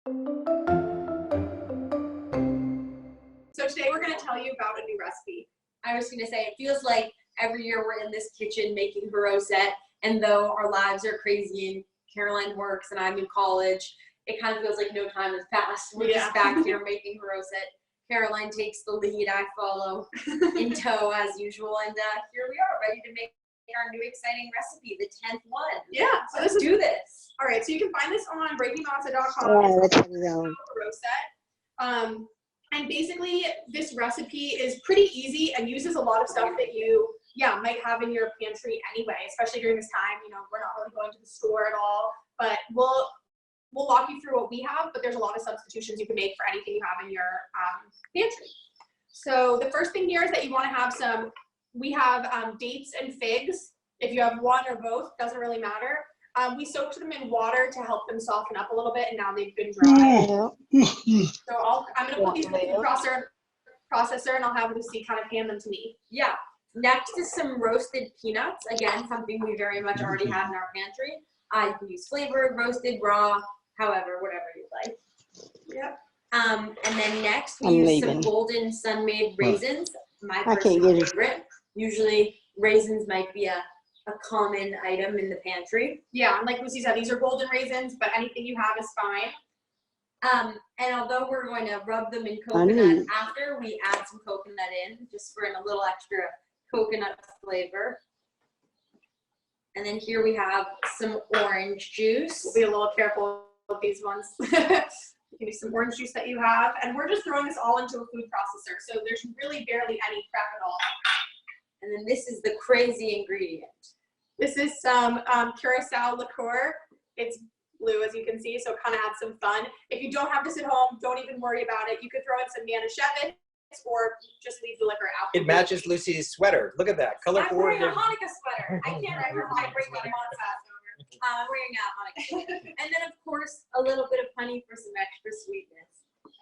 So today we're going to tell you about a new recipe. I was going to say, it feels like every year we're in this kitchen making Charoset, and though our lives are crazy and Caroline works and I'm in college, it kind of feels like no time has passed. We're just back here making Charoset. Caroline takes the lead, I follow in tow as usual, and here we are, ready to make our new exciting recipe, the 10th one. Yeah, so let's do this. All right, so you can find this on breakingmatzo.com. Oh, it's Charoset. And basically, this recipe is pretty easy and uses a lot of stuff that you, might have in your pantry anyway, especially during this time. You know, we're not really going to the store at all, but we'll walk you through what we have, but there's a lot of substitutions you can make for anything you have in your pantry. So the first thing here is that you want to have we have dates and figs. If you have one or both, doesn't really matter. We soaked them in water to help them soften up a little bit, and now they've been dried. So I'm going to put these in the food processor, and I'll have Lucy kind of hand them to me. Yeah. Next is some roasted peanuts. Again, something we very much already have in our pantry. You can use flavored, roasted, raw, however, whatever you like. Yep. And then next we use some golden sun-made raisins. My personal favorite. Usually raisins might be a common item in the pantry. Yeah, and like Lucy said, these are golden raisins, but anything you have is fine. And although we're going to rub them in coconut after, we add some coconut in, just for a little extra coconut flavor. And then here we have some orange juice. We'll be a little careful with these ones. You can do some orange juice that you have, and we're just throwing this all into a food processor, so there's really barely any prep at all. And then this is the crazy ingredient. This is some Curacao liqueur. It's blue, as you can see, so it kind of adds some fun. If you don't have this at home, don't even worry about it. You could throw in some Manischewitz or just leave the liquor out. It matches Lucy's sweater. Look at that. Color I'm wearing a coordinated. Hanukkah sweater. I can't remember my breaking Matzo. I'm wearing a Hanukkah. And then, of course, a little bit of honey for some extra sweetness.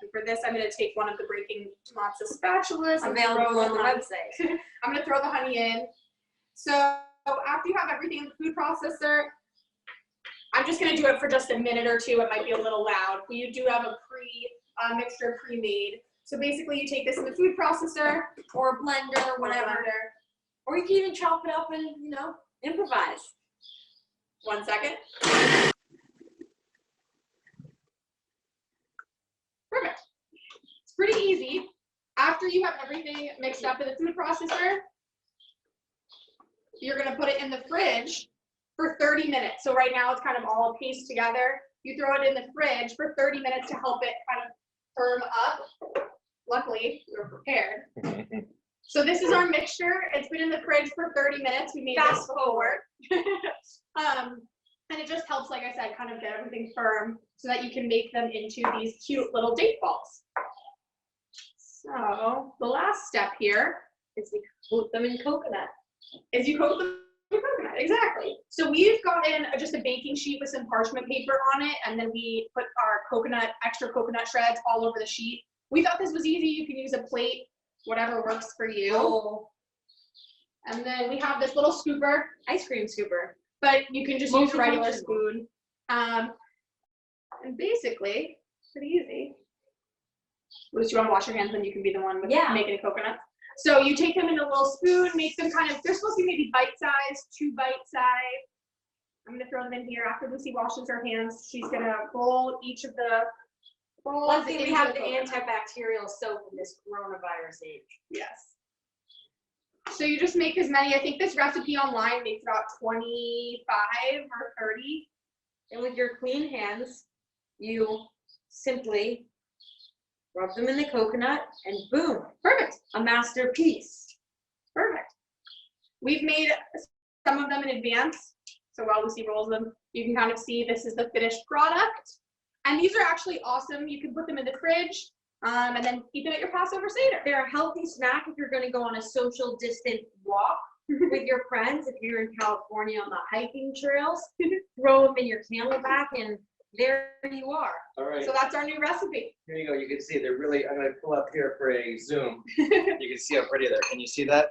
And for this, I'm going to take one of the breaking matzo spatulas. Available on the website. I'm going to throw the honey in. So after you have everything in the food processor, I'm just going to do it for just a minute or two. It might be a little loud. We do have a mixture pre-made. So basically, you take this in the food processor or blender or whatever. Or you can even chop it up and, improvise. 1 second. Perfect. It's pretty easy. After you have everything mixed up in the food processor, you're going to put it in the fridge for 30 minutes. So right now it's kind of all pasted together. You throw it in the fridge for 30 minutes to help it kind of firm up. Luckily, we were prepared. So this is our mixture. It's been in the fridge for 30 minutes. We made this before. And it just helps, like I said, kind of get everything firm so that you can make them into these cute little date balls. So the last step here is we coat them in coconut. You coat them in coconut, exactly. So we've got in just a baking sheet with some parchment paper on it, and then we put our extra coconut shreds all over the sheet. We thought this was easy. You can use a plate, whatever works for you. Oh. And then we have this little scooper, ice cream scooper, but you can just use a regular spoon. And basically, pretty easy. Lucy, you want to wash your hands, then you can be the one with making a coconut. So you take them in a little spoon, make them they're supposed to be maybe bite-sized, 2 bite-size. I'm going to throw them in here. After Lucy washes her hands, she's going to roll each of the balls. Luckily, we have the antibacterial soap in this coronavirus age. Yes. So you just make as many. I think this recipe online makes about 25 or 30. And with your clean hands, you simply rub them in the coconut, and boom, perfect, a masterpiece. Perfect. We've made some of them in advance, so while Lucy rolls them, you can kind of see this is the finished product. And these are actually awesome. You can put them in the fridge and then eat them at your Passover Seder. They're a healthy snack if you're going to go on a social distant walk with your friends. If you're in California on the hiking trails, throw them in your camelback and there you are. All right. So that's our new recipe. Here you go. You can see they're really, I'm going to pull up here for a zoom. You can see how pretty they are. Can you see that?